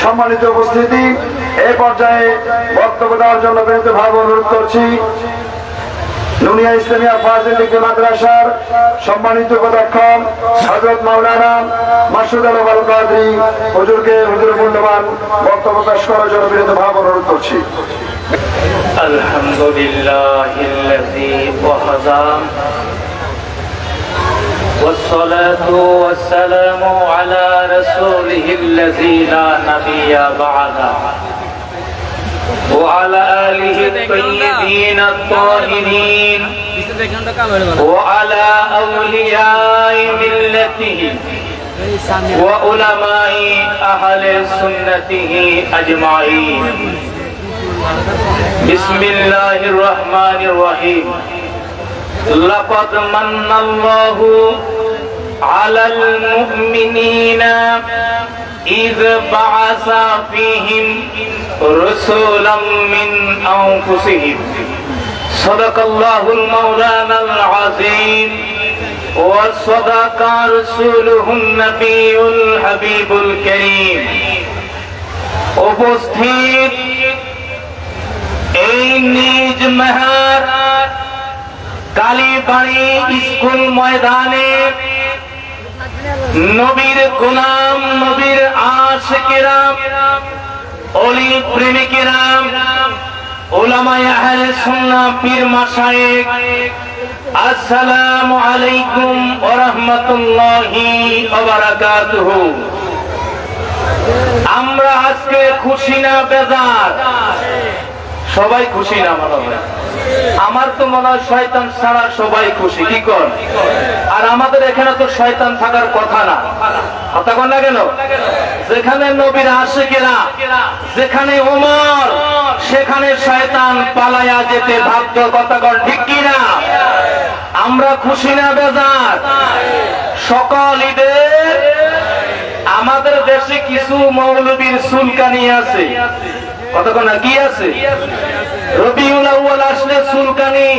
সম্মানিত উপস্থিতি, এই পর্যায়ে বক্তব্য দেওয়ার জন্য বিনীতভাবে অনুরোধ করছি নুনিয়া ইসলামিয়া ফাজিল ডিগ্রি মাদ্রাসার সম্মানিত উপাধ্যক্ষ হযরত মাওলানা মাসুদ আলম আল কাদরি হুজুরকে হুজুরের মূল্যবান বক্তব্য পেশ করার জন্য বিনীতভাবে অনুরোধ করছি। আলহামদুলিল্লাহিল্লাযী ওয়াহদা والصلاة والسلام على رسوله الذي لا نبي بعده وعلى آله الطيبين الطاهرين وعلى أولياء ملته وعلماء أهل سنته أجمعين. بسم الله الرحمن الرحيم. لقد من الله على المؤمنين إذ بعث فيهم رسولا من أنفسهم. صدق الله المولانا العظيم وصدق رسوله النبي الحبيب الكريم. উপস্থিত এই নিজ মেহার কালীবাড়ি স্কুল ময়দানে নবীর গোলাম, নবীর আশিকেরা, ওলি প্রেমিকেরা, উলামায়ে আহলে সুন্নাহ, পীর মাশায়েখ, আসসালামু আলাইকুম ওয়া রাহমাতুল্লাহি ওয়া বারাকাতুহু। আমরা আজকে খুশি না বেজার? সবাই খুশি না মনে হয়? আমার তো মনে হয় শয়তান ছাড়া সবাই খুশি। কি কর? আর আমাদের এখানে তো শয়তান থাকার কথা না, কথা কন না কেন? যেখানে নবীর আশিকেরা, যেখানে ওমর, সেখানে শয়তান পালায়া যেতে বাধ্য। কথা কন ঠিক কি না? আমরা খুশি না বেজার? সকল ঈদের আমাদের দেশে কিছু মৌলবীর চুলকানি আছে। কতক্ষণ কি আছে? রবিউল আউয়াল আসলে চুলকানি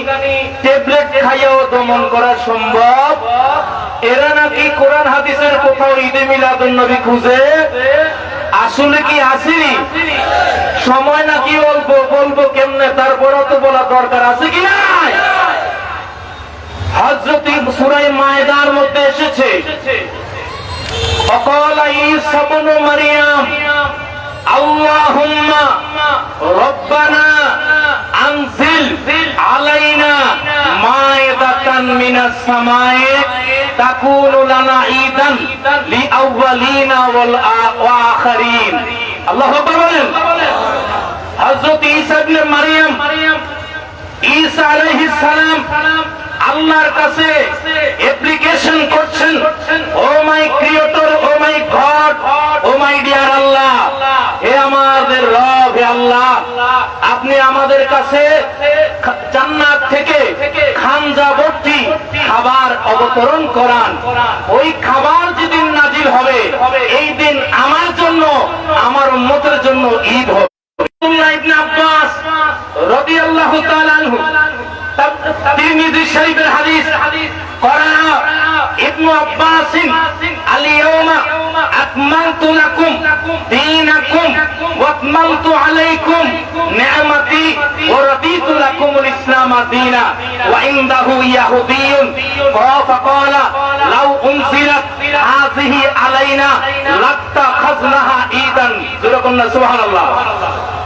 ট্যাবলেট খাইয়াও দমন করা সম্ভব। এরা নাকি কোরআন হাদিসের কোথাও ঈদে মিলাদুন নবী খুঁজে। আসলে কি আসি? সময় নাকি অল্প, বলবো কেমনে? তারপরও তো বলা দরকার আছে কি নাই? হযরত সূরা মায়েদার মধ্যে এসেছে, অকালা ঈসা ইবনে মারইয়াম আল্লাহুম্মা রব্বানা আনজিল আলাইনা মায়দাতান মিনাস সামাই তাকুনু লানা ঈদান লিআউয়ালিনা ওয়াল আখিরিন। আল্লাহু আকবার বলেন। হযরত ঈসা ইবনে মারইয়াম, ঈসা আলাইহিস সালাম আল্লাহর কাছে অ্যাপ্লিকেশন করছেন, O my creator, O my God, O my dear আল্লাহ, হে আমাদের রব, হে আল্লাহ, আপনি আমাদের কাছে জান্নাত থেকে খানজা ভর্তি খাবার অবতরণ করান। ওই খাবার যেদিন নাজিল হবে, এই দিন আমার জন্য, আমার উম্মতের জন্য ঈদ হবে। আব্দুল্লাহ ইবনে আব্বাস রাদিয়াল্লাহু তাআলা আনহু তিরমিজি শরীফের হাদিস, ক্বারা ইবনু আব্বাস আল-ইয়াওমা আকমালতু লাকুম দীনাকুম ওয়া আতমামতু আলাইকুম নি'মাতি ওয়া রাদিতু লাকুমুল ইসলাম দীনা ওয়া ইনদাহু ইয়াহুদিয়্যুন ফাকালা লাউ উনজিলাত হাযিহি আলাইনা লাত্তাখাযনাহা ঈদান। সুবহানাল্লাহ, সুবহানাল্লাহ।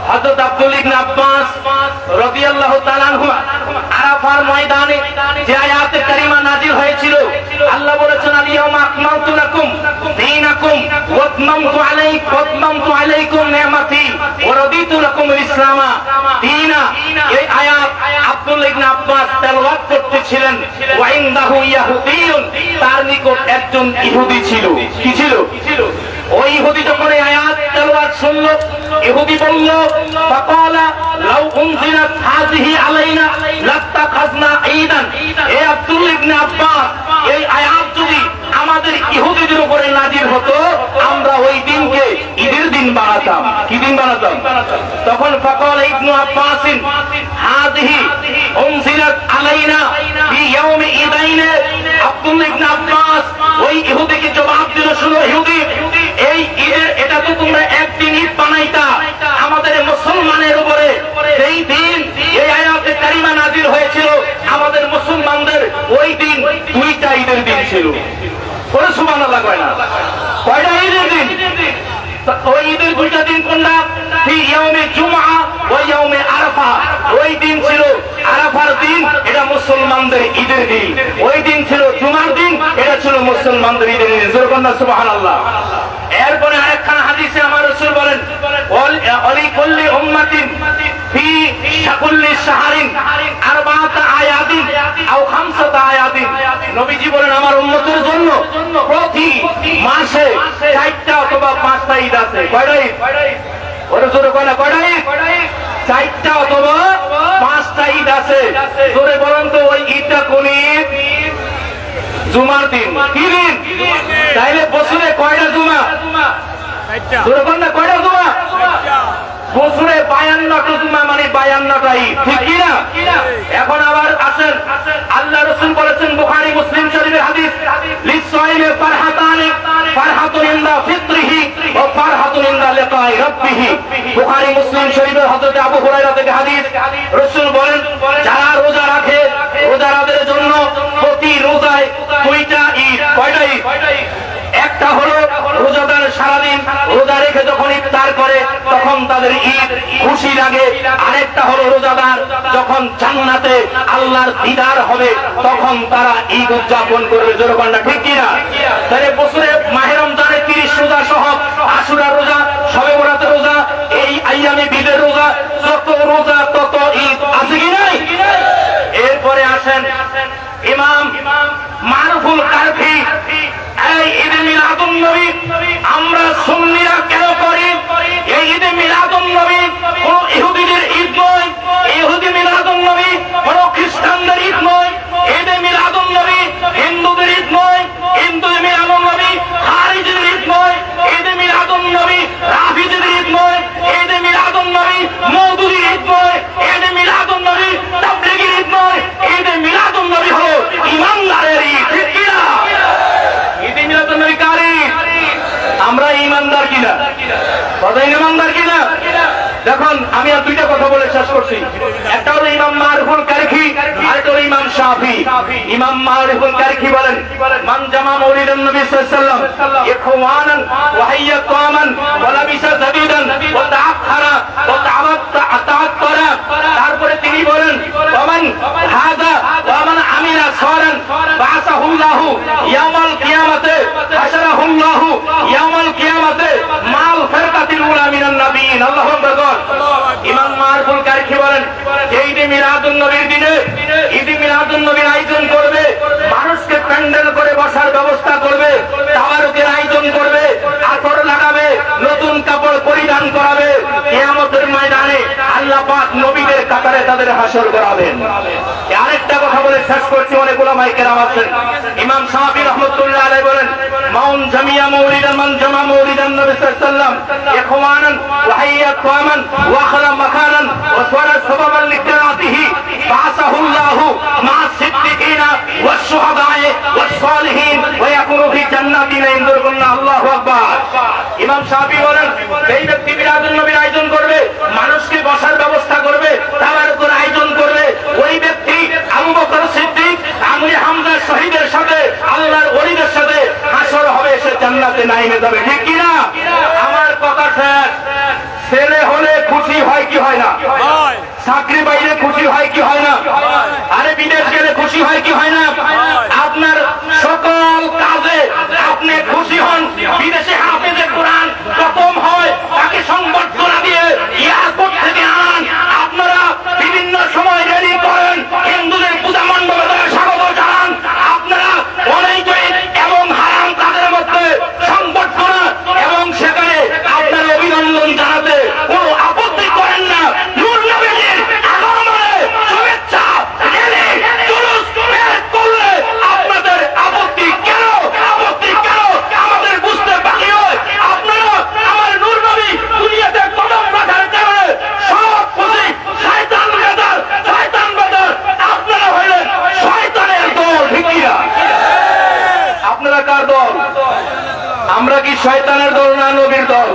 হযরত আব্দুল্লাহ ইবনে আব্বাস রাদিয়াল্লাহু তাআলা আনহু আরাফার ময়দানে যে আয়াতে কারিমা নাযিল হয়েছিল, আল্লাহ বলেছেন আল-ইয়াওমা আকমালতু লাকুম দীনাকুম ওয়া আতমামতু আলাইকুম নি'মাতি ওয়া রাদিতু লাকুমুল ইসলাম দীনা। এই আয়াত আব্দুল্লাহ ইবনে আব্বাস তেলাওয়াত করতেছিলেন। ওয়া ইনদাহু ইয়াহুদিয়্যুন, তার নিকট একজন ইহুদি ছিল। কি ছিল? ওই ইহুদি যখন এই আয়াত তেলাওয়াত শুনলো, ইহুদি বলল, ফাকালা লাউ উনজিলাত হাযিহি আলাইনা লাত্তাখাযনা ঈদান। এ আব্দুল্লাহ ইবনে আব্বাস, এই আয়াত যদি আমাদের ইহুদিদের উপরে নাযিল হতো, আমরা ওই দিনকে ঈদের দিন বানাতাম। কি দিন বানাতাম? তখন ফাকালা ইবনু আব্বাস হাযিহি উনজিলাত আলাইনা ফি ইয়াউমি ঈদাইন। আব্দুল্লাহ ইবনে আব্বাস ওই ইহুদিকে জবাব দিল, শুনো ইহুদি, এই ঈদের, এটা তো তোমরা একদিন ঈদ ছিল। ওরে সুবহানাল্লাহ কয় না। কয়টা ঈদের দিন? ওই ঈদের দুইটা দিন কোনটা? ফি ইয়াউমে জুমআ ওয়া ইয়াউমে আরাফা। ওই দিন ছিল আরাফার দিন, এটা মুসলমানদের ঈদের দিন। ওই দিন ছিল জুমার দিন, এটা ছিল মুসলমানদের ঈদের দিন। জোরে বলেন সুবহানাল্লাহ। এরপরে আরেকখানা হাদিসে আমার রাসূল বলেন, ওয়ালি কুল্লি উম্মাতিন ফি শাকুল্লি শাহরিন আরবাআতা আয়াতিন আও খামসাতা আয়াতিন। নবীজি বলেন আমার উম্মতের জন্য প্রতি মাসে 4টা অথবা 5টা ঈদ আছে। কয়টা ঈদ? ওরে জোরে কয় না, কয়টা ঈদ? 4টা অথবা 5টা ঈদ আছে। জোরে বলেন তো ওই ঈদটা কোন ঈদ? জুমার দিন। কি দিন? তাইলে বছরে কয়টা জুমা? জোরে বলেন না, কয়টা জুমা? বছরে 52টা জুমা, মানে 52টা ঈদ, ঠিক কি না? এখন আবার আসেন, আল্লাহ রাসূল বলেছেন বুখারী মুসলিম শরীফের হাদিস, লিসাইমে ফারহাতানি, ফারহাতুন ইনদা ফিত্রিহি ওয়া ফারহাতুন ইনদা লিকাই রাব্বিহি। বুখারী মুসলিম শরীফের হযরত আবু হুরায়রা থেকে হাদিস, রাসূল বলেন যারা রোজা রাখে, রোজাদারদের জন্য প্রতি রোজায় 2টা ঈদ। কয়টা ঈদ? একটা হলো রোজাদার সারাদিন রোজা রেখে যখন ইফতার করে তখন তাদের ঈদ, খুশি লাগে। আরেকটা হলো রোজাদার যখন জান্নাতে আল্লাহর দিদার হবে তখন তারা ঈদ উদযাপন করবে। জোরে বলেন না, ঠিক কিনা? তাহলে বছরে মাহে রমজানের 30 রোজা সহ আশুরা রোজা, শবে বরাতের রোজা, এই আইয়ামে বিদের রোজা, যত রোজা তত ঈদ, আছে কি নাই? এরপরে আসেন ইমাম মারুফুল কারফি, এই ঈদে মিলাদুন নবী আমরা সুন্নিরা কেন করি? এই ঈদে মিলাদুন নবী কোন ইহুদিদের ঈদ নয়, ইহুদি মিলাদুন নবী কোন খ্রিস্টানদের ঈদ নয়, ঈদে মিলাদুন নবী হিন্দুদের ঈদ নয়, হিন্দু মিলাদুন নবী খারিজিদের ঈদ নয়, ঈদে মিলাদুন নবী রাফিজিদের ঈদ নয়, ঈদে মিলাদুন নবী মওদুদির ঈদ নয়, ঈদে মিলাদুন নবী তাবলীগীর ঈদ নয়, ঈদে মিলাদুন নবী হলো ইমানদারের ঈদ, ঠিক কি না? ঈদে মিলাদুন নবী কার ঈদ? আমরা ইমানদার কিনা? কথা ইমানদার কিনা? দেখুন আমি আর দুইটা কথা বলে শেষ করছি। একটা হলো ইমাম মারুফুল কারখি, আরেকটা হলো ইমাম শাফি। ইমাম মারুফুল কারখি বলেন মান জামা মাউলিদান নবী সাল্লাল্লাহু আলাইহি ওয়াসাল্লাম ইখওয়ানান ওয়া হাইয়া তামান ওয়া লাবিসা জাদিদান ওয়া তাআখারা ওয়া তাআত্তারা। তারপরে তিনি বলেন ওমান হাযা ওয়া মান আমিলা সারান বাসাহুল্লাহু ইয়াউমাল কিয়ামাতে হাশারাহুল্লাহু ইয়াউমাল কিয়ামাতে মাল ফিরকাতিল উলা মিনান নাবিয়িন। আল্লাহু আকবার। ইমাম মারুফুল কারখি বলেন ঈদে মিলাদুন নবীর দিনে ঈদে মিলাদুন নবীর আয়োজন করবে, মানুষকে প্যান্ডেল করে বসার ব্যবস্থা করবে, তাবারুকের আয়োজন করবে, আতর লাগাবে, নতুন কাপড় পরিধান করাবে। কিয়ামতের ময়দানে আল্লাহ পাক নবীদের কাতারে তাদের হাসর করাবেন। আরেকটা কথা বলে শেষ করছি, অনেক উলামায়ে কেরাম আছেন। ইমাম শাফি রাহমাতুল্লাহ আলাইহি বলেন মাউন জামিয়া মাউলিদান মান জামা মাউলিদান নবী সাল্লাল্লাহু আলাইহি ওয়াসাল্লাম ইখওয়ানান ওয়া হাইয়া তামান ওয়া খালা মাকানান ওয়া সারা সাবাবান লিকিরাতিহি বাসাহুল্লাহু মা সিদ্দিকিনা ওয়াস শুহাদায়ে ওয়াস সালিহিন ওয়া ইয়াকুনু ফি জান্নাতিন ইনদুরকুল্লাহ। আল্লাহু আকবার। ইমাম শাফি বলেন এই ব্যক্তি মিলাদুন নবীর আয়োজন করবে, মানুষকে বসার ব্যবস্থা করবে, তাবারুকের আয়োজন করবে, ওই ব্যক্তি আবু বকর সিদ্দিক, আমরে হামজা শহীদের সাথে আল্লাহর ওলিদের সাথে হাসর হবে, সে জান্নাতে নাইমে যাবে, ঠিক কি না? আমার কথা শেষ। ছেলে হলে খুশি হয় কি হয় না? চাকরি বাইরে খুশি হয় কি হয় না? আরে বিদেশ গেলে খুশি হয় কি হয় না? আপনার সকল কাজে আপনি খুশি হন। বিদেশে হাফেজে কোরআন প্রথম হয়, তাকে সংবর্ধনা দিয়ে এয়ারপোর্ট থেকে আনান, আপনারা বিভিন্ন সময় রেডি করেন, হিন্দুদের পূজা মণ্ডপে স্বাগত জানান, আপনারা অনেক এবং হারাম কাজের মধ্যে সংবর্ধনা এবং সেখানে আপনারা অভিনন্দন জানাতে কোনো আপত্তি করেন না। নূর নবীর আগমনে শুভেচ্ছা রেলি জুলুস বের করলে আপনাদের আপত্তি কেন? আপত্তি কেন আমাদের বুঝতে বাকি হয়? আপনারা আমার নূর নবী দুনিয়াতে কদম রাখার কারণে সব খুশি শয়তান বেদার, শয়তান বেদার, আপনারা হইলেন শয়তানের দল, ঠিক কি না? আপনারা কার দল? আমরা কি শয়তানের দল না নবীর দল?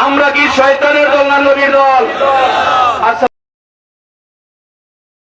আমরা কি শয়তানের দল না নবীর দল?